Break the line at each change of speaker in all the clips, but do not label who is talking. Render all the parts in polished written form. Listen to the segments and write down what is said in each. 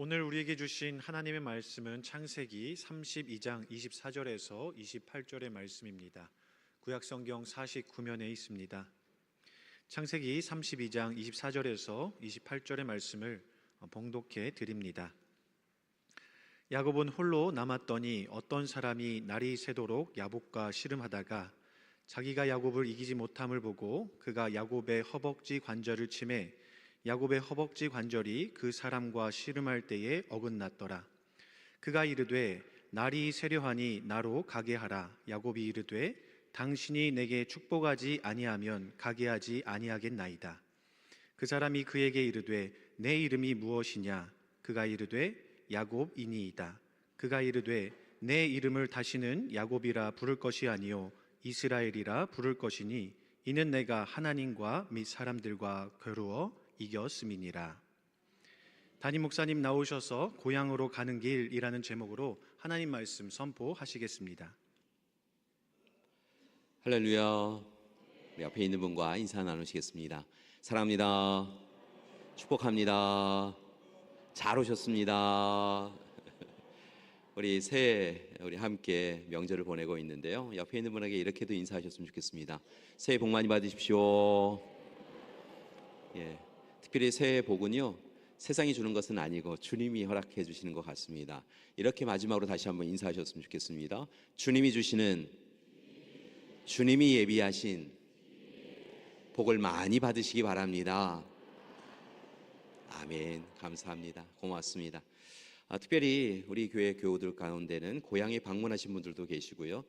오늘 우리에게 주신 하나님의 말씀은 창세기 32장 24절에서 28절의 말씀입니다. 구약성경 49면에 있습니다. 창세기 32장 24절에서 28절의 말씀을 봉독해 드립니다. 야곱은 홀로 남았더니 어떤 사람이 날이 새도록 야곱과 씨름하다가 자기가 야곱을 이기지 못함을 보고 그가 야곱의 허벅지 관절을 치매 야곱의 허벅지 관절이 그 사람과 씨름할 때에 어긋났더라. 그가 이르되 날이 새려하니 나로 가게 하라. 야곱이 이르되 당신이 내게 축복하지 아니하면 가게 하지 아니하겠나이다. 그 사람이 그에게 이르되 내 이름이 무엇이냐? 그가 이르되 야곱이니이다. 그가 이르되 내 이름을 다시는 야곱이라 부를 것이 아니요 이스라엘이라 부를 것이니 이는 내가 하나님과 및 사람들과 겨루어 이겼음이니라. 담임 목사님 나오셔서 고향으로 가는 길이라는 제목으로 하나님 말씀 선포하시겠습니다.
할렐루야. 우리 옆에 있는 분과 인사 나누시겠습니다. 사랑합니다. 축복합니다. 잘 오셨습니다. 우리 새해 우리 함께 명절을 보내고 있는데요. 옆에 있는 분에게 이렇게도 인사하셨으면 좋겠습니다. 새해 복 많이 받으십시오. 예. 특별히 새해 복은요, 세상이 주는 것은 아니고 주님이 허락해 주시는 것 같습니다. 이렇게 마지막으로 다시 한번 인사하셨으면 좋겠습니다. 주님이 주시는, 주님이 예비하신 복을 많이 받으시기 바랍니다. 아멘. 감사합니다. 고맙습니다. 특별히 우리 교회 교우들 가운데는 고향에 방문하신 분들도 계시고요.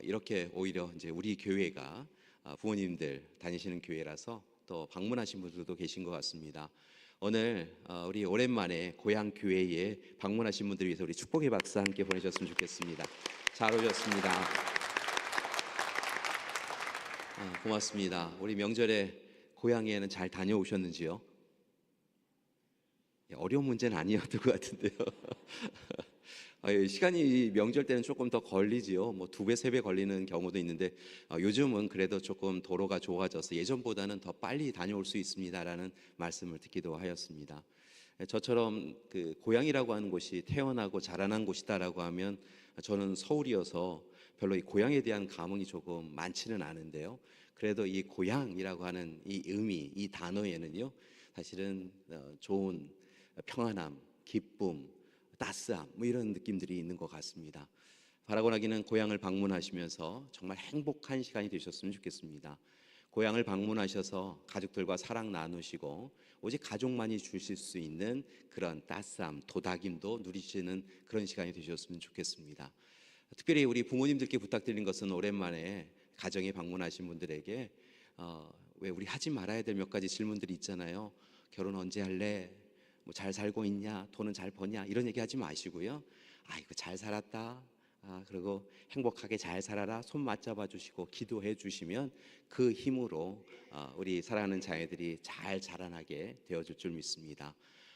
이렇게 오히려 이제 우리 교회가 부모님들 다니시는 교회라서 또 방문하신 분들도 계신 것 같습니다. 오늘 우리 오랜만에 고향 교회에 방문하신 분들 위해서 우리 축복의 박수 함께 보내셨으면 좋겠습니다. 잘 오셨습니다. 고맙습니다. 우리 명절에 고향에는 잘 다녀오셨는지요? 어려운 문제는 아니었던 것 같은데요. 시간이 명절 때는 조금 더 걸리지요. 뭐 2배, 3배 걸리는 경우도 있는데 요즘은 그래도 조금 도로가 좋아져서 예전보다는 더 빨리 다녀올 수 있습니다라는 말씀을 듣기도 하였습니다. 저처럼 그 고향이라고 하는 곳이 태어나고 자라난 곳이다라고 하면 저는 서울이어서 별로 이 고향에 대한 감흥이 조금 많지는 않은데요. 그래도 이 고향이라고 하는 이 의미, 이 단어에는요, 사실은 좋은 평안함, 기쁨, 따스함 뭐 이런 느낌들이 있는 것 같습니다. 바라고 나기는 고향을 방문하시면서 정말 행복한 시간이 되셨으면 좋겠습니다. 고향을 방문하셔서 가족들과 사랑 나누시고 오직 가족만이 주실 수 있는 그런 따스함, 도닥임도 누리시는 그런 시간이 되셨으면 좋겠습니다. 특별히 우리 부모님들께 부탁드리는 것은 오랜만에 가정에 방문하신 분들에게 왜 우리 하지 말아야 될 몇 가지 질문들이 있잖아요. 결혼 언제 할래? 뭐 잘 살고 있냐? 돈은 잘 버냐? 이런 얘기 하지 마시고요. 아이고 잘 살았다. 그리고 행복하게 잘 살아라. 손 맞잡아 주시고 기도해 주시면 그 힘으로 우리 사랑하는 자녀들이 잘 자라나게 되어줄 줄 믿습니다.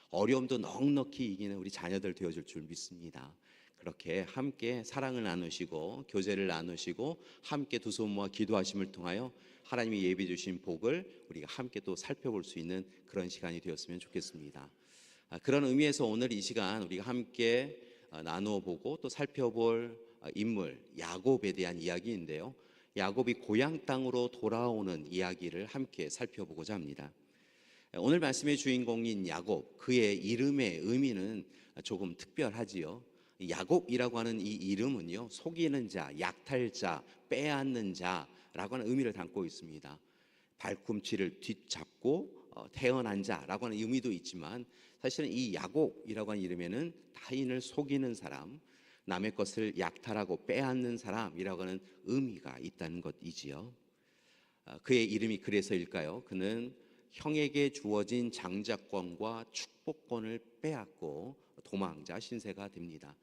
어려움도 넉넉히 이기는 우리 자녀들 되어줄 줄 믿습니다. 그렇게 함께 사랑을 나누시고 교제를 나누시고 함께 두 손 모아 기도하심을 통하여 하나님이 예비해 주신 복을 우리가 함께 또 살펴볼 수 있는 그런 시간이 되었으면 좋겠습니다. 그런 의미에서 오늘 이 시간 우리가 함께 나누어 보고 또 살펴볼 인물 야곱에 대한 이야기인데요. 야곱이 고향 땅으로 돌아오는 이야기를 함께 살펴보고자 합니다. 오늘 말씀의 주인공인 야곱, 그의 이름의 의미는 조금 특별하지요. 야곱이라고 하는 이 이름은요, 속이는 자, 약탈자, 빼앗는 자라고 하는 의미를 담고 있습니다. 발꿈치를 뒤잡고 태어난 자라고 하는 의미도 있지만 사실은 이 야곱이라고 하는 이름에는 타인을 속이는 사람, 남의 것을 약탈하고 빼앗는 사람이라고 하는 의미가 있다는 것이지요. 그의 이름이 그래서일까요? 그는 형에게 주어진 장자권과 축복권을 빼앗고 도망자 신세가 됩니다.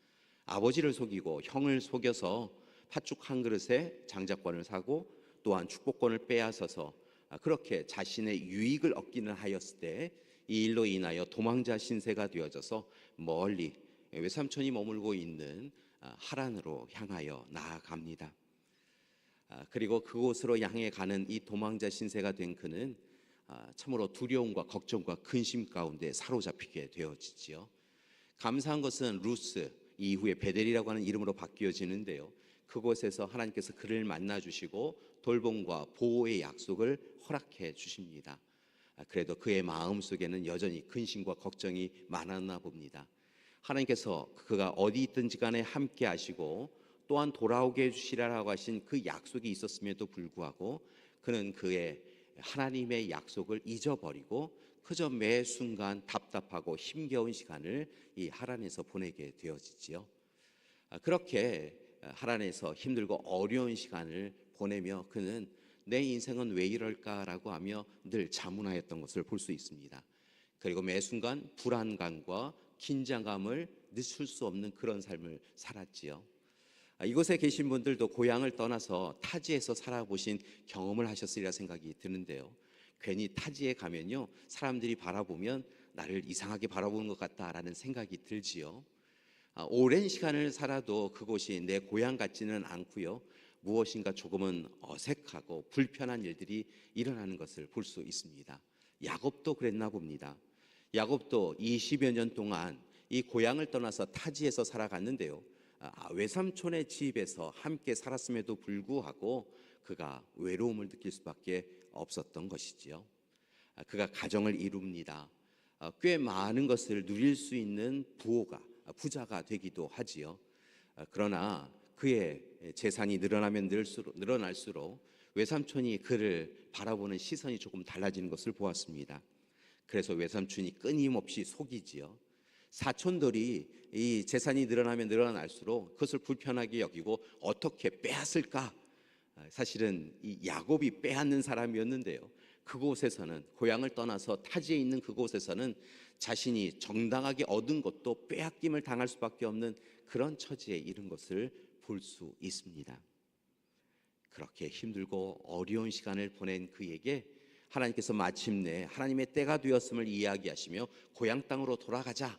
아버지를 속이고 형을 속여서 팥죽 한 그릇에 장자권을 사고 또한 축복권을 빼앗아서 그렇게 자신의 유익을 얻기는 하였을 때 이 일로 인하여 도망자 신세가 되어져서 멀리 외삼촌이 머물고 있는 하란으로 향하여 나아갑니다. 그리고 그곳으로 향해 가는 이 도망자 신세가 된 그는 참으로 두려움과 걱정과 근심 가운데 사로잡히게 되어지지요. 감사한 것은 루스 이후에 베델이라고 하는 이름으로 바뀌어지는데요. 그곳에서 하나님께서 그를 만나 주시고 돌봄과 보호의 약속을 허락해 주십니다. 그래도 그의 마음 속에는 여전히 근심과 걱정이 많았나 봅니다. 하나님께서 그가 어디 있든지 간에 함께 하시고 또한 돌아오게 해주시라라고 하신 그 약속이 있었음에도 불구하고 그는 그의 하나님의 약속을 잊어버리고 그저 매 순간 답답하고 힘겨운 시간을 이 하란에서 보내게 되어지지요. 그렇게 하란에서 힘들고 어려운 시간을 보내며 그는 내 인생은 왜 이럴까라고 하며 늘 자문하였던 것을 볼 수 있습니다. 그리고 매 순간 불안감과 긴장감을 늦출 수 없는 그런 삶을 살았지요. 이곳에 계신 분들도 고향을 떠나서 타지에서 살아보신 경험을 하셨으리라 생각이 드는데요. 괜히 타지에 가면요, 사람들이 바라보면 나를 이상하게 바라보는 것 같다라는 생각이 들지요. 오랜 시간을 살아도 그곳이 내 고향 같지는 않고요. 무엇인가 조금은 어색하고 불편한 일들이 일어나는 것을 볼 수 있습니다. 야곱도 그랬나 봅니다. 야곱도 20여 년 동안 이 고향을 떠나서 타지에서 살아갔는데요. 외삼촌의 집에서 함께 살았음에도 불구하고 그가 외로움을 느낄 수밖에 없었던 것이지요. 그가 가정을 이룹니다. 꽤 많은 것을 누릴 수 있는 부자가 되기도 하지요. 그러나 그의 재산이 늘어날수록 외삼촌이 그를 바라보는 시선이 조금 달라지는 것을 보았습니다. 그래서 외삼촌이 끊임없이 속이지요. 사촌들이 이 재산이 늘어날수록 그것을 불편하게 여기고 어떻게 빼앗을까? 사실은 이 야곱이 빼앗는 사람이었는데요. 그곳에서는 고향을 떠나서 타지에 있는 그곳에서는 자신이 정당하게 얻은 것도 빼앗김을 당할 수밖에 없는 그런 처지에 이른 것을 볼 수 있습니다. 그렇게 힘들고 어려운 시간을 보낸 그에게 하나님께서 마침내 하나님의 때가 되었음을 이야기하시며 고향 땅으로 돌아가자.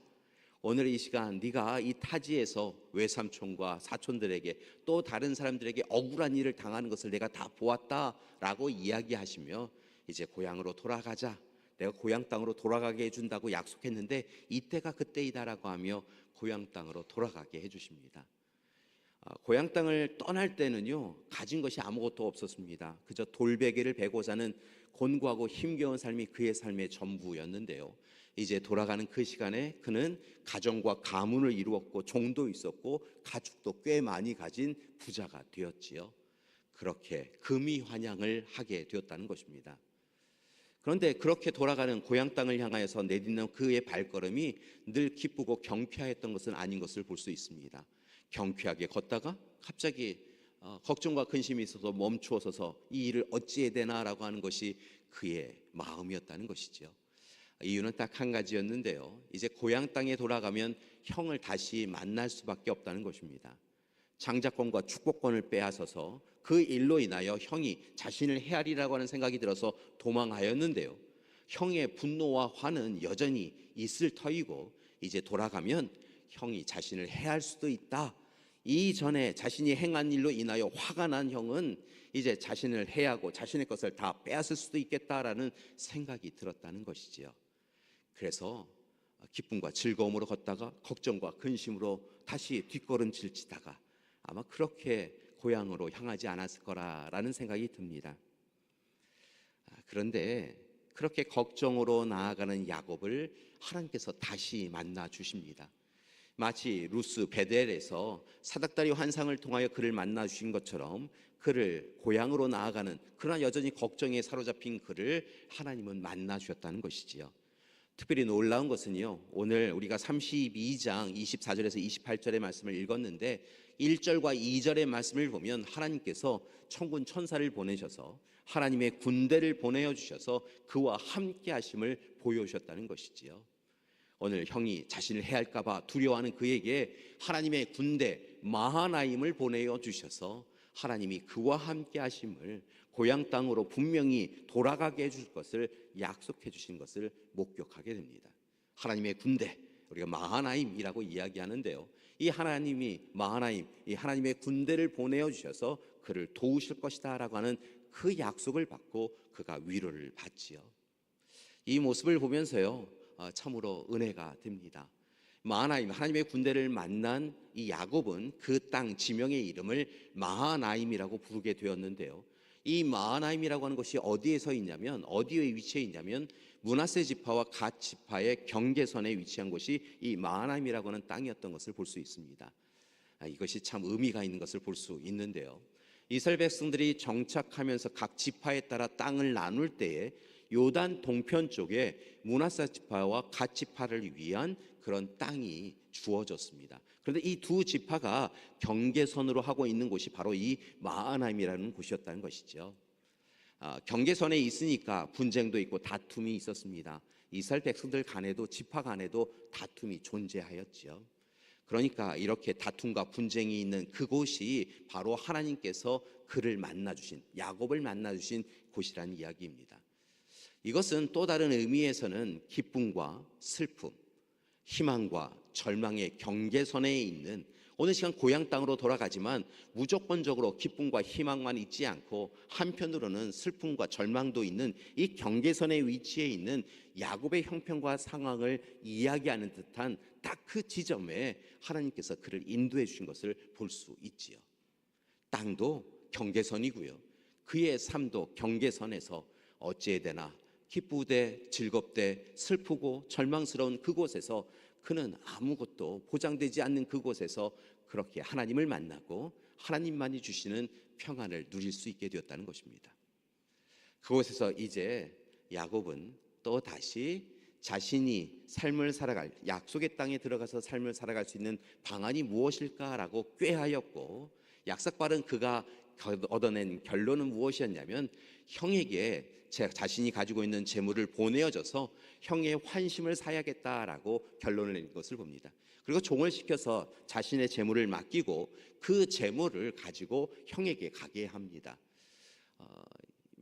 오늘 이 시간 네가 이 타지에서 외삼촌과 사촌들에게 또 다른 사람들에게 억울한 일을 당하는 것을 내가 다 보았다라고 이야기하시며 이제 고향으로 돌아가자. 내가 고향 땅으로 돌아가게 해준다고 약속했는데 이때가 그때이다라고 하며 고향 땅으로 돌아가게 해주십니다. 고향 땅을 떠날 때는요, 가진 것이 아무것도 없었습니다. 그저 돌베개를 베고 사는 곤고하고 힘겨운 삶이 그의 삶의 전부였는데요. 이제 돌아가는 그 시간에 그는 가정과 가문을 이루었고 종도 있었고 가축도 꽤 많이 가진 부자가 되었지요. 그렇게 금이 환향을 하게 되었다는 것입니다. 그런데 그렇게 돌아가는 고향 땅을 향하여서 내딛는 그의 발걸음이 늘 기쁘고 경쾌했던 것은 아닌 것을 볼 수 있습니다. 경쾌하게 걷다가 갑자기 걱정과 근심이 있어서 멈추어서서 이 일을 어찌해야 되나라고 하는 것이 그의 마음이었다는 것이죠. 이유는 딱 한 가지였는데요. 이제 고향 땅에 돌아가면 형을 다시 만날 수밖에 없다는 것입니다. 장자권과 축복권을 빼앗아서 그 일로 인하여 형이 자신을 해하리라고 하는 생각이 들어서 도망하였는데요. 형의 분노와 화는 여전히 있을 터이고 이제 돌아가면 형이 자신을 해할 수도 있다. 이전에 자신이 행한 일로 인하여 화가 난 형은 이제 자신을 해하고 자신의 것을 다 빼앗을 수도 있겠다라는 생각이 들었다는 것이지요. 그래서 기쁨과 즐거움으로 걷다가 걱정과 근심으로 다시 뒷걸음질 치다가 아마 그렇게 고향으로 향하지 않았을 거라는 생각이 듭니다. 그런데 그렇게 걱정으로 나아가는 야곱을 하나님께서 다시 만나 주십니다. 마치 루스 베델에서 사닥다리 환상을 통하여 그를 만나 주신 것처럼 그를 고향으로 나아가는 그러나 여전히 걱정에 사로잡힌 그를 하나님은 만나 주셨다는 것이지요. 특별히 놀라운 것은요, 오늘 우리가 32장 24절에서 28절의 말씀을 읽었는데 1절과 2절의 말씀을 보면 하나님께서 천군 천사를 보내셔서 하나님의 군대를 보내어 주셔서 그와 함께 하심을 보여주셨다는 것이지요. 오늘 형이 자신을 해할까 봐 두려워하는 그에게 하나님의 군대 마하나임을 보내어 주셔서 하나님이 그와 함께 하심을 고향 땅으로 분명히 돌아가게 해줄 것을 약속해 주신 것을 목격하게 됩니다. 하나님의 군대, 우리가 마하나임이라고 이야기하는데요. 이 하나님이 마하나임, 이 하나님의 군대를 보내어 주셔서 그를 도우실 것이다 라고 하는 그 약속을 받고 그가 위로를 받지요. 이 모습을 보면서요, 참으로 은혜가 됩니다. 마하나임, 하나님의 군대를 만난 이 야곱은 그 땅 지명의 이름을 마하나임이라고 부르게 되었는데요. 이 마하나임이라고 하는 것이 어디에서 있냐면, 어디에 위치해 있냐면 므낫세 지파와 갓 지파의 경계선에 위치한 곳이 이 마하나임이라고 하는 땅이었던 것을 볼 수 있습니다. 이것이 참 의미가 있는 것을 볼 수 있는데요. 이스라엘 백성들이 정착하면서 각 지파에 따라 땅을 나눌 때에 요단 동편 쪽에 므낫세 지파와 갓 지파를 위한 그런 땅이 주어졌습니다. 그런데 이 두 지파가 경계선으로 하고 있는 곳이 바로 이 마하나임이라는 곳이었다는 것이죠. 경계선에 있으니까 분쟁도 있고 다툼이 있었습니다. 이스라엘 백성들 간에도 지파 간에도 다툼이 존재하였지요. 그러니까 이렇게 다툼과 분쟁이 있는 그곳이 바로 하나님께서 그를 만나주신, 야곱을 만나주신 곳이라는 이야기입니다. 이것은 또 다른 의미에서는 기쁨과 슬픔, 희망과 절망의 경계선에 있는, 오늘 시간 고향 땅으로 돌아가지만 무조건적으로 기쁨과 희망만 있지 않고 한편으로는 슬픔과 절망도 있는 이 경계선에 위치해 있는 야곱의 형편과 상황을 이야기하는 듯한 딱 그 지점에 하나님께서 그를 인도해 주신 것을 볼 수 있지요. 땅도 경계선이고요, 그의 삶도 경계선에서 어찌해야 되나 기쁘되 즐겁되 슬프고 절망스러운 그곳에서 그는 아무것도 보장되지 않는 그곳에서 그렇게 하나님을 만나고 하나님만이 주시는 평안을 누릴 수 있게 되었다는 것입니다. 그곳에서 이제 야곱은 또 다시 자신이 삶을 살아갈, 약속의 땅에 들어가서 삶을 살아갈 수 있는 방안이 무엇일까라고 꾀하였고, 약삭받은 그가 얻어낸 결론은 무엇이었냐면 형에게 자신이 가지고 있는 재물을 보내어줘서 형의 환심을 사야겠다라고 결론을 낸 것을 봅니다. 그리고 종을 시켜서 자신의 재물을 맡기고 그 재물을 가지고 형에게 가게 합니다.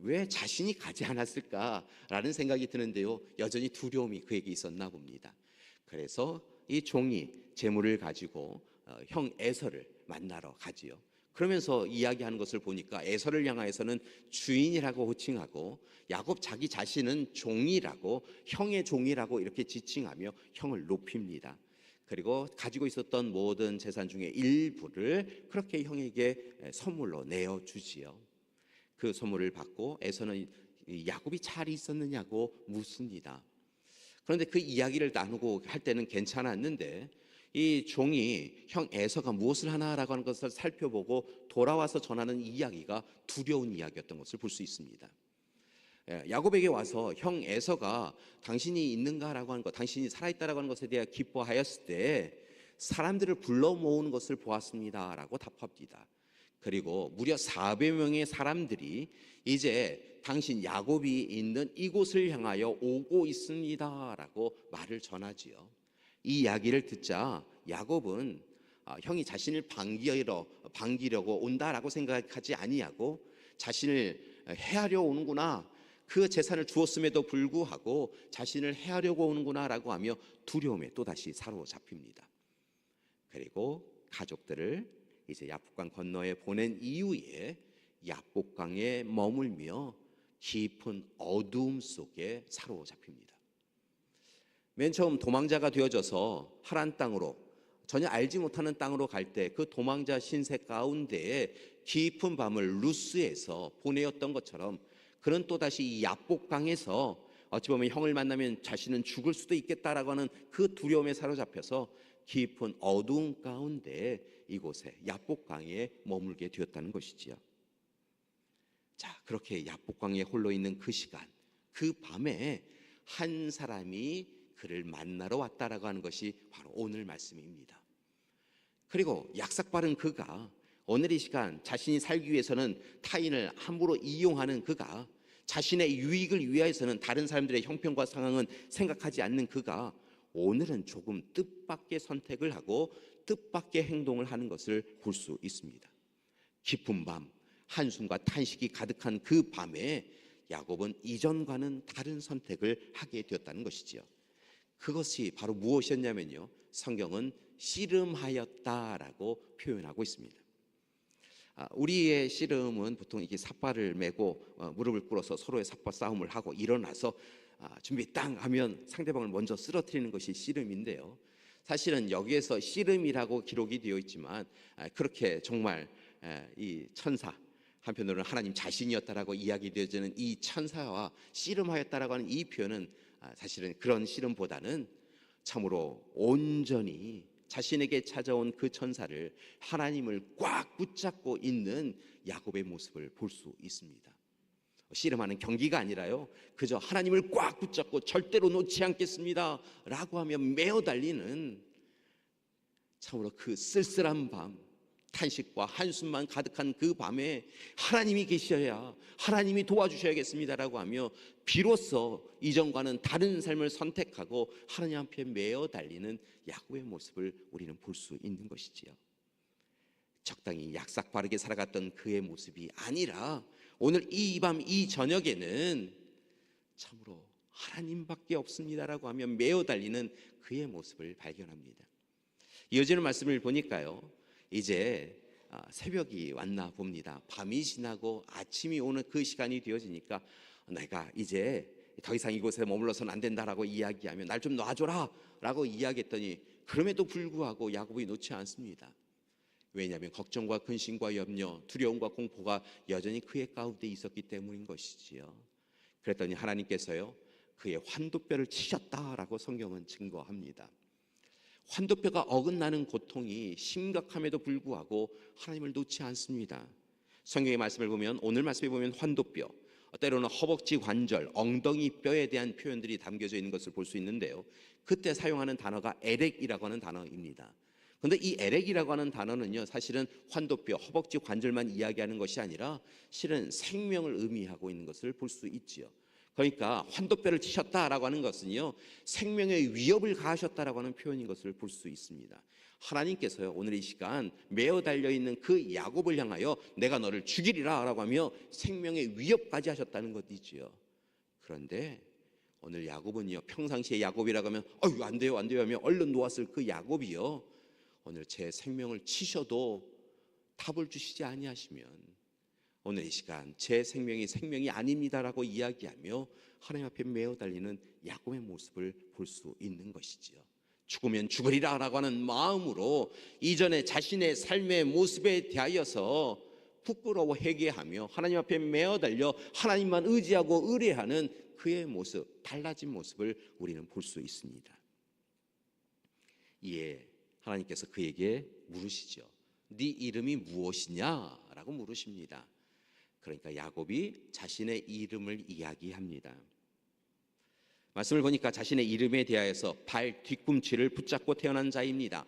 왜 자신이 가지 않았을까라는 생각이 드는데요, 여전히 두려움이 그에게 있었나 봅니다. 그래서 이 종이 재물을 가지고 형 에서를 만나러 가지요. 그러면서 이야기하는 것을 보니까 에서를 향하여서는 주인이라고 호칭하고 야곱 자기 자신은 종이라고, 형의 종이라고 이렇게 지칭하며 형을 높입니다. 그리고 가지고 있었던 모든 재산 중에 일부를 그렇게 형에게 선물로 내어주지요. 그 선물을 받고 에서는 야곱이 잘 있었느냐고 묻습니다. 그런데 그 이야기를 나누고 할 때는 괜찮았는데 이 종이 형 에서가 무엇을 하나라고 하는 것을 살펴보고 돌아와서 전하는 이야기가 두려운 이야기였던 것을 볼 수 있습니다. 야곱에게 와서 형 에서가 당신이 있는가라고 하는 것, 당신이 살아있다라고 하는 것에 대해 기뻐하였을 때 사람들을 불러 모으는 것을 보았습니다라고 답합니다. 그리고 무려 400명의 사람들이 이제 당신 야곱이 있는 이곳을 향하여 오고 있습니다라고 말을 전하지요. 이 이야기를 듣자 야곱은 형이 자신을 반기려고 온다라고 생각하지 아니하고 자신을 해하려 오는구나, 그 재산을 주었음에도 불구하고 자신을 해하려고 오는구나라고 하며 두려움에 또다시 사로잡힙니다. 그리고 가족들을 이제 야복강 건너에 보낸 이후에 야복강에 머물며 깊은 어두움 속에 사로잡힙니다. 맨 처음 도망자가 되어져서 하란 땅으로, 전혀 알지 못하는 땅으로 갈 때 그 도망자 신세 가운데에 깊은 밤을 루스에서 보내었던 것처럼 그는 또다시 이 야복강에서 어찌 보면 형을 만나면 자신은 죽을 수도 있겠다라고 하는 그 두려움에 사로잡혀서 깊은 어두움 가운데 이곳에 야복강에 머물게 되었다는 것이지요. 자, 그렇게 야복강에 홀로 있는 그 시간, 그 밤에 한 사람이 그를 만나러 왔다라고 하는 것이 바로 오늘 말씀입니다. 그리고 약삭빠른 그가 오늘 이 시간 자신이 살기 위해서는 타인을 함부로 이용하는 그가, 자신의 유익을 위하여서는 다른 사람들의 형편과 상황은 생각하지 않는 그가 오늘은 조금 뜻밖의 선택을 하고 뜻밖의 행동을 하는 것을 볼 수 있습니다. 깊은 밤, 한숨과 탄식이 가득한 그 밤에 야곱은 이전과는 다른 선택을 하게 되었다는 것이지요. 그것이 바로 무엇이었냐면요, 성경은 씨름하였다라고 표현하고 있습니다. 우리의 씨름은 보통 이게 삿발을 메고 무릎을 꿇어서 서로의 삿발 싸움을 하고 일어나서 준비 땅 하면 상대방을 먼저 쓰러뜨리는 것이 씨름인데요, 사실은 여기에서 씨름이라고 기록이 되어 있지만 그렇게 정말 이 천사, 한편으로는 하나님 자신이었다라고 이야기되어지는 이 천사와 씨름하였다라고 하는 이 표현은 사실은 그런 씨름보다는 참으로 온전히 자신에게 찾아온 그 천사를, 하나님을 꽉 붙잡고 있는 야곱의 모습을 볼 수 있습니다. 씨름하는 경기가 아니라요, 그저 하나님을 꽉 붙잡고 절대로 놓지 않겠습니다 라고 하며 메어 달리는, 참으로 그 쓸쓸한 밤, 탄식과 한숨만 가득한 그 밤에 하나님이 계셔야, 하나님이 도와주셔야겠습니다라고 하며 비로소 이전과는 다른 삶을 선택하고 하나님 앞에 메어 달리는 야곱의 모습을 우리는 볼 수 있는 것이지요. 적당히 약삭 바르게 살아갔던 그의 모습이 아니라 오늘 이 밤 이 저녁에는 참으로 하나님밖에 없습니다라고 하며 메어 달리는 그의 모습을 발견합니다. 이어지는 말씀을 보니까요, 이제 새벽이 왔나 봅니다. 밤이 지나고 아침이 오는 그 시간이 되어지니까 내가 이제 더 이상 이곳에 머물러서는 안 된다라고 이야기하며 날 좀 놔줘라 라고 이야기했더니, 그럼에도 불구하고 야곱이 놓지 않습니다. 왜냐하면 걱정과 근심과 염려, 두려움과 공포가 여전히 그의 가운데 있었기 때문인 것이지요. 그랬더니 하나님께서요, 그의 환도뼈를 치셨다라고 성경은 증거합니다. 환도뼈가 어긋나는 고통이 심각함에도 불구하고 하나님을 놓지 않습니다. 성경의 말씀을 보면, 오늘 말씀에 보면 환도뼈, 때로는 허벅지 관절, 엉덩이 뼈에 대한 표현들이 담겨져 있는 것을 볼 수 있는데요, 그때 사용하는 단어가 에렉이라고 하는 단어입니다. 그런데 이 에렉이라고 하는 단어는요, 사실은 환도뼈, 허벅지 관절만 이야기하는 것이 아니라 실은 생명을 의미하고 있는 것을 볼 수 있지요. 그러니까 환도뼈를 치셨다라고 하는 것은요, 생명의 위협을 가하셨다라고 하는 표현인 것을 볼 수 있습니다. 하나님께서요, 오늘 이 시간 메어 달려있는 그 야곱을 향하여 내가 너를 죽이리라 라고 하며 생명의 위협까지 하셨다는 것이지요. 그런데 오늘 야곱은요, 평상시에 야곱이라고 하면 안 돼요 안 돼요 하며 얼른 놓았을 그 야곱이요, 오늘 제 생명을 치셔도 답을 주시지 아니하시면 오늘 이 시간 제 생명이 아닙니다라고 이야기하며 하나님 앞에 메어 달리는 야곱의 모습을 볼 수 있는 것이지요. 죽으면 죽으리라 라고 하는 마음으로 이전에 자신의 삶의 모습에 대하여서 부끄러워 회개하며 하나님 앞에 메어 달려 하나님만 의지하고 의뢰하는 그의 모습, 달라진 모습을 우리는 볼 수 있습니다. 이에 하나님께서 그에게 물으시죠. 네 이름이 무엇이냐? 라고 물으십니다. 그러니까 야곱이 자신의 이름을 이야기합니다. 말씀을 보니까 자신의 이름에 대하여서 발 뒤꿈치를 붙잡고 태어난 자입니다.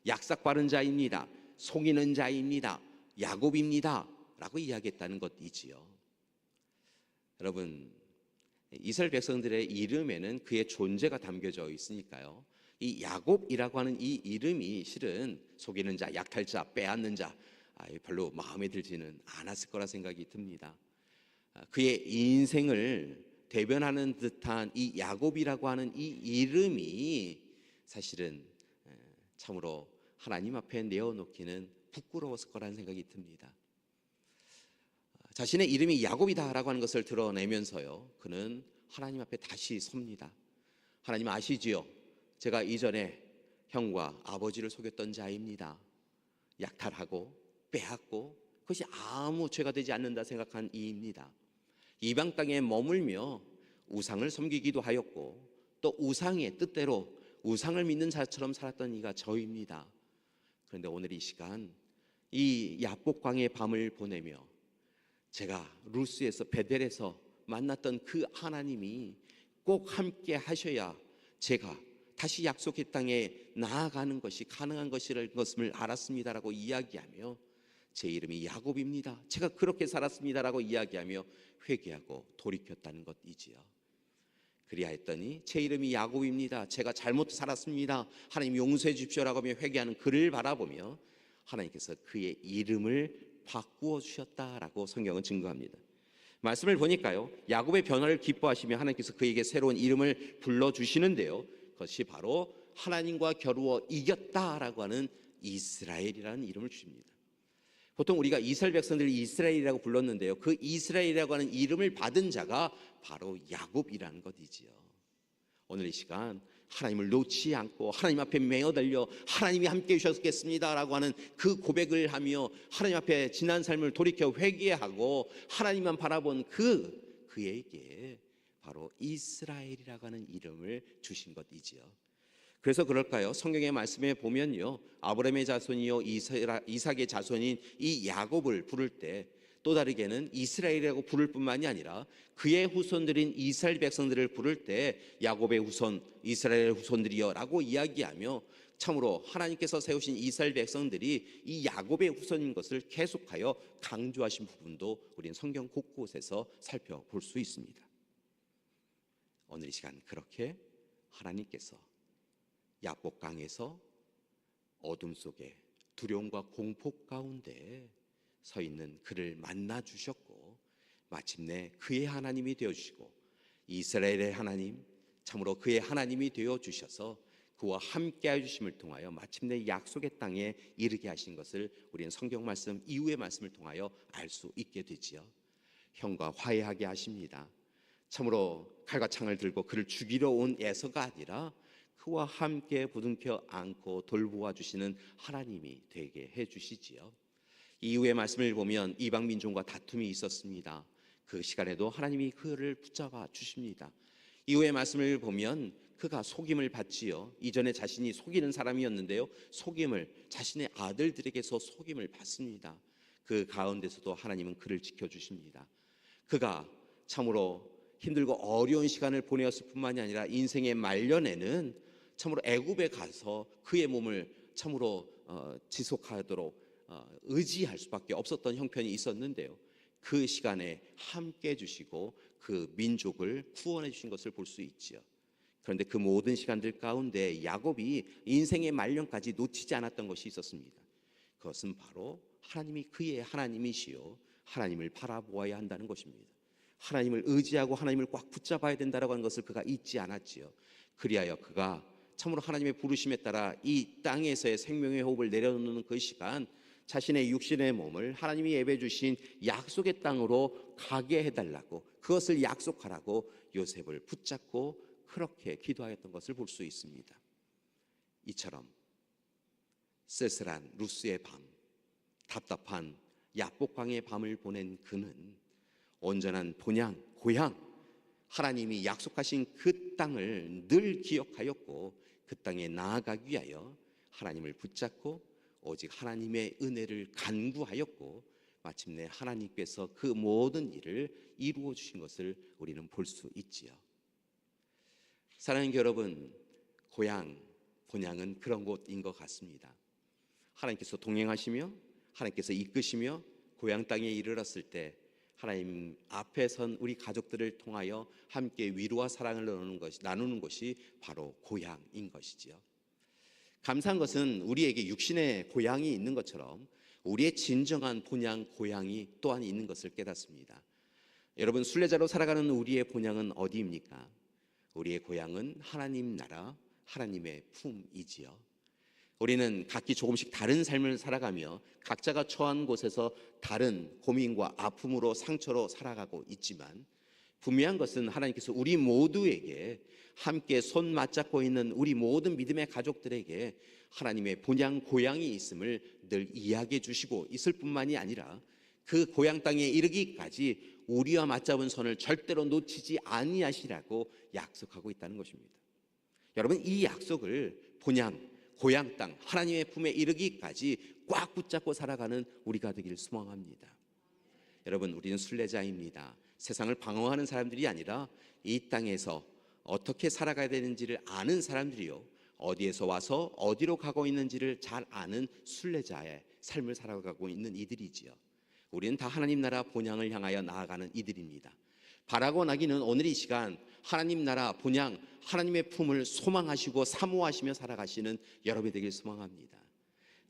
약삭 바른 자입니다. 속이는 자입니다. 야곱입니다 라고 이야기했다는 것이지요. 여러분, 이스라엘 백성들의 이름에는 그의 존재가 담겨져 있으니까요, 이 야곱이라고 하는 이 이름이 실은 속이는 자, 약탈자, 빼앗는 자, 별로 마음에 들지는 않았을 거라 생각이 듭니다. 그의 인생을 대변하는 듯한 이 야곱이라고 하는 이 이름이 사실은 참으로 하나님 앞에 내어놓기는 부끄러웠을 거라는 생각이 듭니다. 자신의 이름이 야곱이다라고 하는 것을 드러내면서요, 그는 하나님 앞에 다시 섭니다. 하나님 아시지요? 제가 이전에 형과 아버지를 속였던 자입니다. 약탈하고 빼앗고 그것이 아무 죄가 되지 않는다 생각한 이입니다. 이방 땅에 머물며 우상을 섬기기도 하였고 또 우상의 뜻대로 우상을 믿는 자처럼 살았던 이가 저입니다. 그런데 오늘 이 시간 이 야복강의 밤을 보내며 제가 루스에서 베델에서 만났던 그 하나님이 꼭 함께 하셔야 제가 다시 약속의 땅에 나아가는 것이 가능한 것을 알았습니다라고 이야기하며 제 이름이 야곱입니다. 제가 그렇게 살았습니다라고 이야기하며 회개하고 돌이켰다는 것이지요. 그리하였더니 제 이름이 야곱입니다. 제가 잘못 살았습니다. 하나님 용서해 주십시오라고 하며 회개하는 그를 바라보며 하나님께서 그의 이름을 바꾸어 주셨다라고 성경은 증거합니다. 말씀을 보니까요, 야곱의 변화를 기뻐하시며 하나님께서 그에게 새로운 이름을 불러주시는데요, 그것이 바로 하나님과 겨루어 이겼다라고 하는 이스라엘이라는 이름을 주십니다. 보통 우리가 이스라엘 백성들이 이스라엘이라고 불렀는데요, 그 이스라엘이라고 하는 이름을 받은 자가 바로 야곱이라는 것이지요. 오늘 이 시간 하나님을 놓지 않고 하나님 앞에 매어달려 하나님이 함께 해주셨겠습니다라고 하는 그 고백을 하며 하나님 앞에 지난 삶을 돌이켜 회개하고 하나님만 바라본 그에게 바로 이스라엘이라고 하는 이름을 주신 것이지요. 그래서 그럴까요? 성경의 말씀에 보면요, 아브라함의 자손이요 이삭의 자손인 이 야곱을 부를 때 또 다르게는 이스라엘이라고 부를 뿐만이 아니라 그의 후손들인 이스라엘 백성들을 부를 때 야곱의 후손, 이스라엘의 후손들이여 라고 이야기하며 참으로 하나님께서 세우신 이스라엘 백성들이 이 야곱의 후손인 것을 계속하여 강조하신 부분도 우리는 성경 곳곳에서 살펴볼 수 있습니다. 오늘 이 시간 그렇게 하나님께서 야복강에서 어둠 속에 두려움과 공포 가운데 서 있는 그를 만나 주셨고 마침내 그의 하나님이 되어 주시고 이스라엘의 하나님, 참으로 그의 하나님이 되어 주셔서 그와 함께 해 주심을 통하여 마침내 약속의 땅에 이르게 하신 것을 우리는 성경 말씀 이후의 말씀을 통하여 알 수 있게 되지요. 형과 화해하게 하십니다. 참으로 칼과 창을 들고 그를 죽이러 온 에서가 아니라 그와 함께 부둥켜 안고 돌보아 주시는 하나님이 되게 해 주시지요. 이후의 말씀을 보면 이방 민족과 다툼이 있었습니다. 그 시간에도 하나님이 그를 붙잡아 주십니다. 이후의 말씀을 보면 그가 속임을 받지요. 이전에 자신이 속이는 사람이었는데요, 속임을 자신의 아들들에게서 속임을 받습니다. 그 가운데서도 하나님은 그를 지켜주십니다. 그가 참으로 힘들고 어려운 시간을 보내었을 뿐만이 아니라 인생의 말년에는 참으로 애굽에 가서 그의 몸을 참으로 지속하도록 의지할 수밖에 없었던 형편이 있었는데요, 그 시간에 함께 해주시고 그 민족을 구원해 주신 것을 볼 수 있지요. 그런데 그 모든 시간들 가운데 야곱이 인생의 말년까지 놓치지 않았던 것이 있었습니다. 그것은 바로 하나님이 그의 하나님이시요 하나님을 바라보아야 한다는 것입니다. 하나님을 의지하고 하나님을 꽉 붙잡아야 된다고 하는 것을 그가 잊지 않았지요. 그리하여 그가 참으로 하나님의 부르심에 따라 이 땅에서의 생명의 호흡을 내려놓는 그 시간, 자신의 육신의 몸을 하나님이 예배해 주신 약속의 땅으로 가게 해달라고, 그것을 약속하라고 요셉을 붙잡고 그렇게 기도하였던 것을 볼 수 있습니다. 이처럼 쓸쓸한 루스의 밤, 답답한 야복강의 밤을 보낸 그는 온전한 본향, 고향, 하나님이 약속하신 그 땅을 늘 기억하였고 그 땅에 나아가기 위하여 하나님을 붙잡고 오직 하나님의 은혜를 간구하였고 마침내 하나님께서 그 모든 일을 이루어 주신 것을 우리는 볼 수 있지요. 사랑하는 여러분, 고향, 본향은 그런 곳인 것 같습니다. 하나님께서 동행하시며 하나님께서 이끄시며 고향 땅에 이르렀을 때 하나님 앞에 선 우리 가족들을 통하여 함께 위로와 사랑을 나누는 것이 바로 고향인 것이지요. 감사한 것은 우리에게 육신의 고향이 있는 것처럼 우리의 진정한 본향, 고향이 또한 있는 것을 깨닫습니다. 여러분, 순례자로 살아가는 우리의 본향은 어디입니까? 우리의 고향은 하나님 나라, 하나님의 품이지요. 우리는 각기 조금씩 다른 삶을 살아가며 각자가 처한 곳에서 다른 고민과 아픔으로 상처로 살아가고 있지만 분명한 것은 하나님께서 우리 모두에게 함께 손 맞잡고 있는 우리 모든 믿음의 가족들에게 하나님의 본향 고향이 있음을 늘 이야기해 주시고 있을 뿐만이 아니라 그 고향 땅에 이르기까지 우리와 맞잡은 손을 절대로 놓치지 아니하시라고 약속하고 있다는 것입니다. 여러분, 이 약속을 본향 고향 땅 하나님의 품에 이르기까지 꽉 붙잡고 살아가는 우리가 되길 소망합니다. 여러분, 우리는 순례자입니다. 세상을 방황하는 사람들이 아니라 이 땅에서 어떻게 살아가야 되는지를 아는 사람들이요, 어디에서 와서 어디로 가고 있는지를 잘 아는 순례자의 삶을 살아가고 있는 이들이지요. 우리는 다 하나님 나라 본향을 향하여 나아가는 이들입니다. 바라고 나기는 오늘 이 시간 하나님 나라 본향 하나님의 품을 소망하시고 사모하시며 살아가시는 여러분이 되길 소망합니다.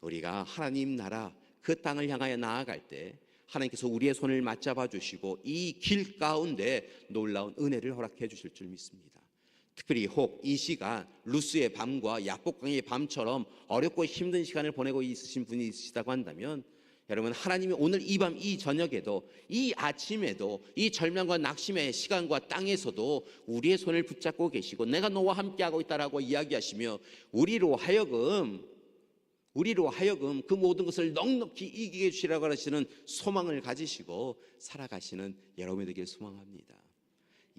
우리가 하나님 나라 그 땅을 향하여 나아갈 때 하나님께서 우리의 손을 맞잡아 주시고 이 길 가운데 놀라운 은혜를 허락해 주실 줄 믿습니다. 특별히 혹 이 시간 루스의 밤과 야복강의 밤처럼 어렵고 힘든 시간을 보내고 있으신 분이 있으시다고 한다면 여러분, 하나님이 오늘 이 밤 이 저녁에도 이 아침에도 이 절망과 낙심의 시간과 땅에서도 우리의 손을 붙잡고 계시고 내가 너와 함께하고 있다라고 이야기하시며 우리로 하여금 그 모든 것을 넉넉히 이기게 해주시라고 하시는 소망을 가지시고 살아가시는 여러분이 되길 소망합니다.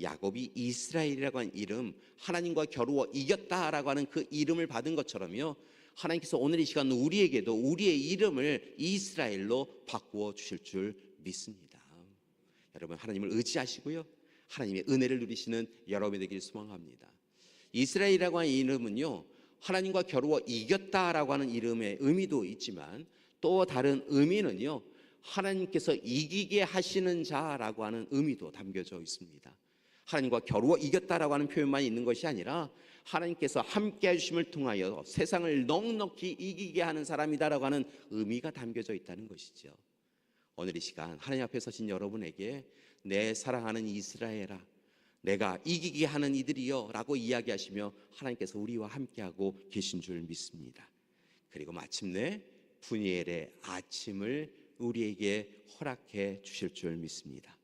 야곱이 이스라엘이라고 하는 이름, 하나님과 겨루어 이겼다라고 하는 그 이름을 받은 것처럼요, 하나님께서 오늘 이 시간 우리에게도 우리의 이름을 이스라엘로 바꾸어 주실 줄 믿습니다. 여러분, 하나님을 의지하시고요, 하나님의 은혜를 누리시는 여러분이 되길 소망합니다. 이스라엘이라고 하는 이름은요, 하나님과 겨루어 이겼다라고 하는 이름의 의미도 있지만 또 다른 의미는요, 하나님께서 이기게 하시는 자라고 하는 의미도 담겨져 있습니다. 하나님과 겨루어 이겼다라고 하는 표현만 있는 것이 아니라 하나님께서 함께 해주심을 통하여 세상을 넉넉히 이기게 하는 사람이다라고 하는 의미가 담겨져 있다는 것이죠. 오늘 이 시간 하나님 앞에 서신 여러분에게 내 사랑하는 이스라엘아, 내가 이기게 하는 이들이여 라고 이야기하시며 하나님께서 우리와 함께하고 계신 줄 믿습니다. 그리고 마침내 분이엘의 아침을 우리에게 허락해 주실 줄 믿습니다.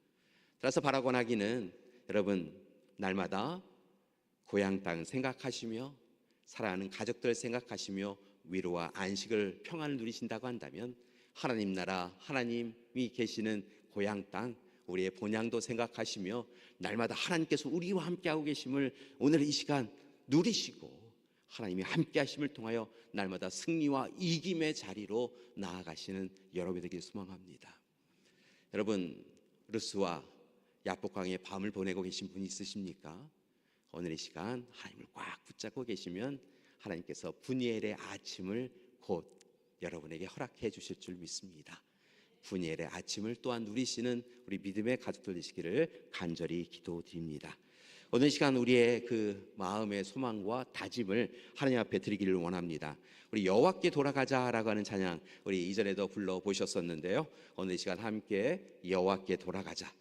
따라서 바라고 나기는 여러분, 날마다 고향 땅 생각하시며 사랑하는 가족들 생각하시며 위로와 안식을, 평안을 누리신다고 한다면 하나님 나라, 하나님이 계시는 고향 땅, 우리의 본향도 생각하시며 날마다 하나님께서 우리와 함께하고 계심을 오늘 이 시간 누리시고 하나님이 함께하심을 통하여 날마다 승리와 이김의 자리로 나아가시는 여러분이 되길 소망합니다. 여러분, 루스와 야복강의 밤을 보내고 계신 분이 있으십니까? 오늘 이 시간 하나님을 꽉 붙잡고 계시면 하나님께서 분이엘의 아침을 곧 여러분에게 허락해 주실 줄 믿습니다. 분이엘의 아침을 또한 누리시는 우리 믿음의 가족들 되시기를 간절히 기도드립니다. 오늘 시간 우리의 그 마음의 소망과 다짐을 하나님 앞에 드리기를 원합니다. 우리 여호와께 돌아가자라고 하는 찬양 우리 이전에도 불러보셨었는데요, 오늘 이 시간 함께 여호와께 돌아가자,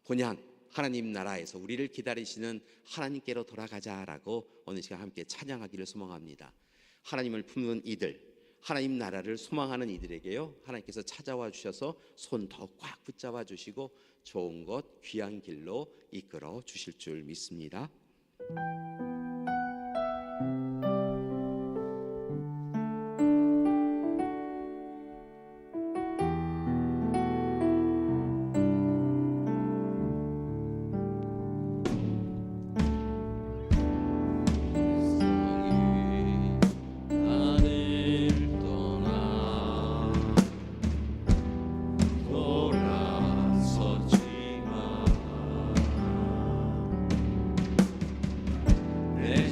본향 하나님 나라에서 우리를 기다리시는 하나님께로 돌아가자라고 오늘 시간 함께 찬양하기를 소망합니다. 하나님을 품는 이들, 하나님 나라를 소망하는 이들에게요, 하나님께서 찾아와 주셔서 손 더 꽉 붙잡아 주시고 좋은 것, 귀한 길로 이끌어 주실 줄 믿습니다.
내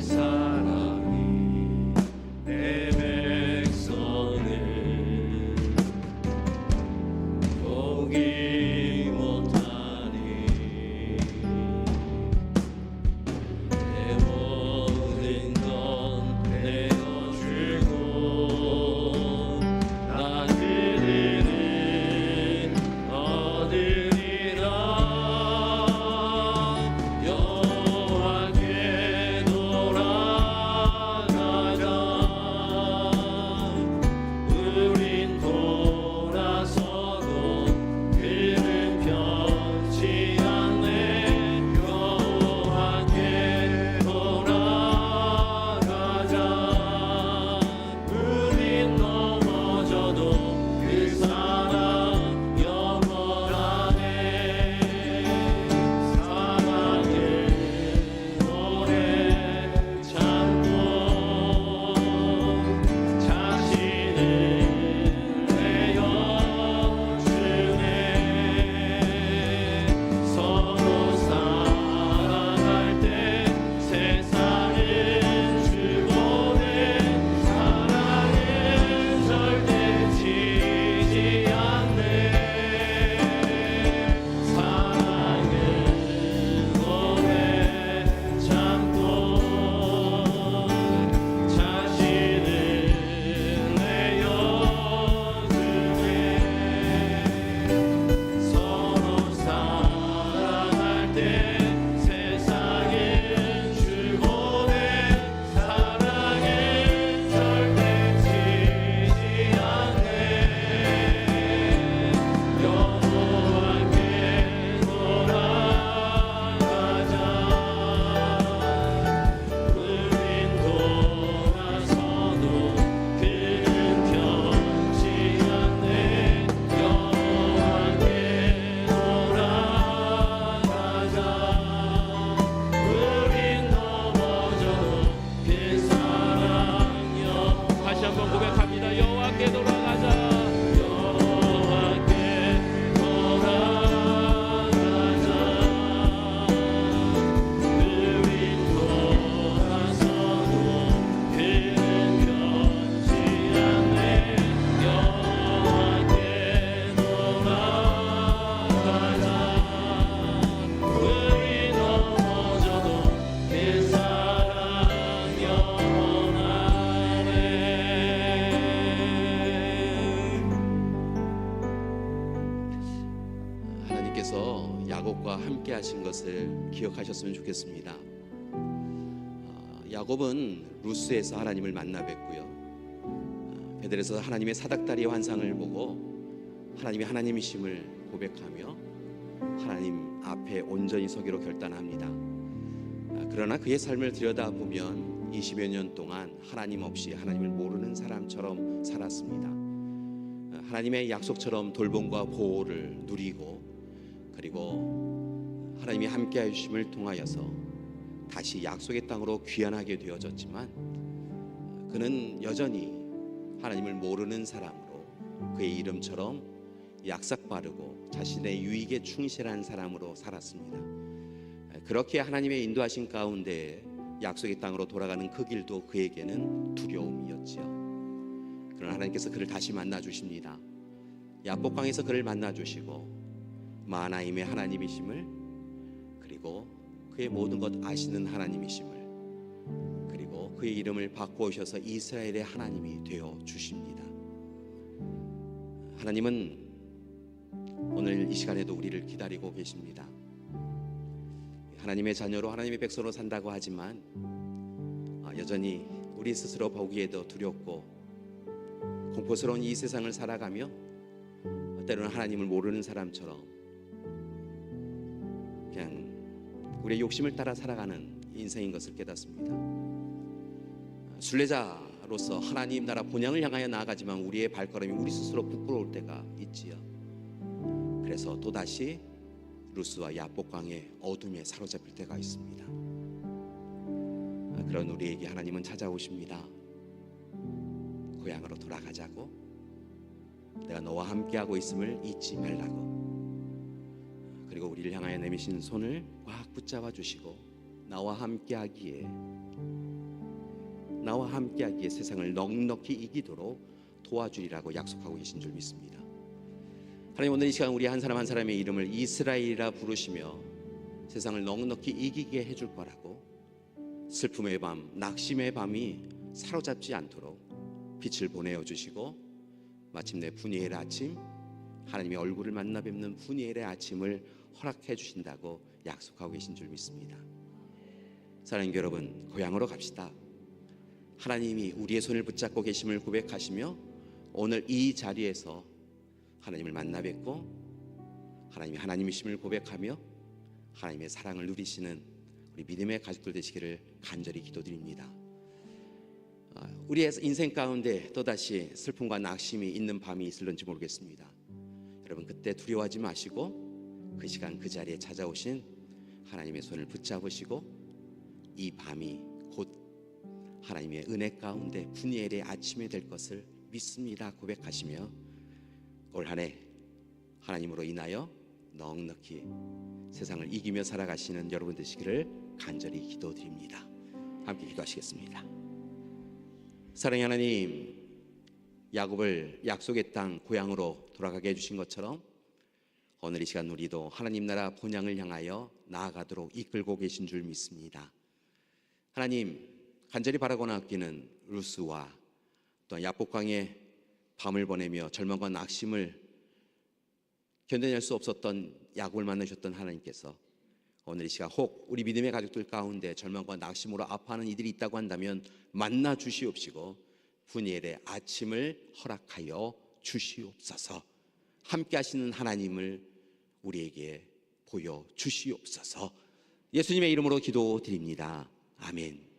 야곱과 함께 하신 것을 기억하셨으면 좋겠습니다. 야곱은 루스에서 하나님을 만나 뵙고요, 베델에서 하나님의 사닥다리 환상을 보고 하나님이 하나님이심을 고백하며 하나님 앞에 온전히 서기로 결단합니다. 그러나 그의 삶을 들여다보면 20여 년 동안 하나님 없이 하나님을 모르는 사람처럼 살았습니다. 하나님의 약속처럼 돌봄과 보호를 누리고, 그리고 하나님이 함께 해주심을 통하여서 다시 약속의 땅으로 귀환하게 되어졌지만, 그는 여전히 하나님을 모르는 사람으로, 그의 이름처럼 약삭빠르고 자신의 유익에 충실한 사람으로 살았습니다. 그렇게 하나님의 인도하신 가운데 약속의 땅으로 돌아가는 그 길도 그에게는 두려움이었지요. 그러나 하나님께서 그를 다시 만나 주십니다. 야복강에서 그를 만나 주시고 마하나임의 하나님이심을, 그리고 그의 모든 것 아시는 하나님이심을, 그리고 그의 이름을 바꾸셔서 이스라엘의 하나님이 되어 주십니다. 하나님은 오늘 이 시간에도 우리를 기다리고 계십니다. 하나님의 자녀로 하나님의 백성으로 산다고 하지만 여전히 우리 스스로 보기에도 두렵고 공포스러운 이 세상을 살아가며 때로는 하나님을 모르는 사람처럼 그냥 우리의 욕심을 따라 살아가는 인생인 것을 깨닫습니다. 순례자로서 하나님 나라 본향을 향하여 나아가지만 우리의 발걸음이 우리 스스로 부끄러울 때가 있지요. 그래서 또다시 루스와 야복강의 어둠에 사로잡힐 때가 있습니다. 그런 우리에게 하나님은 찾아오십니다. 고향으로 돌아가자고, 내가 너와 함께하고 있음을 잊지 말라고, 그리고 우리를 향하여 내미신 손을 꽉 붙잡아 주시고 나와 함께하기에 세상을 넉넉히 이기도록 도와주리라고 약속하고 계신 줄 믿습니다. 하나님, 오늘 이 시간 우리 한 사람 한 사람의 이름을 이스라엘이라 부르시며 세상을 넉넉히 이기게 해줄 거라고, 슬픔의 밤, 낙심의 밤이 사로잡지 않도록 빛을 보내어 주시고 마침내 분이엘의 아침, 하나님의 얼굴을 만나 뵙는 분이엘의 아침을 허락해 주신다고 약속하고 계신 줄 믿습니다. 사랑하는 여러분, 고향으로 갑시다. 하나님이 우리의 손을 붙잡고 계심을 고백하시며 오늘 이 자리에서 하나님을 만나 뵙고 하나님이 하나님이심을 고백하며 하나님의 사랑을 누리시는 우리 믿음의 가족들 되시기를 간절히 기도드립니다. 우리의 인생 가운데 또다시 슬픔과 낙심이 있는 밤이 있을런지 모르겠습니다. 여러분, 그때 두려워하지 마시고 그 시간 그 자리에 찾아오신 하나님의 손을 붙잡으시고 이 밤이 곧 하나님의 은혜 가운데 분이엘의 아침이 될 것을 믿습니다 고백하시며 올 한 해 하나님으로 인하여 넉넉히 세상을 이기며 살아가시는 여러분 되시기를 간절히 기도드립니다. 함께 기도하시겠습니다. 사랑의 하나님, 야곱을 약속의 땅 고향으로 돌아가게 해주신 것처럼 오늘 이 시간 우리도 하나님 나라 본향을 향하여 나아가도록 이끌고 계신 줄 믿습니다. 하나님, 간절히 바라고나 아끼는 루스와 또 야복강의 밤을 보내며 절망과 낙심을 견뎌낼 수 없었던 야곱을 만나셨던 하나님께서 오늘 이 시간 혹 우리 믿음의 가족들 가운데 절망과 낙심으로 아파하는 이들이 있다고 한다면 만나 주시옵시고 분이엘의 아침을 허락하여 주시옵소서. 함께 하시는 하나님을 우리에게 보여 주시옵소서. 예수님의 이름으로 기도드립니다. 아멘.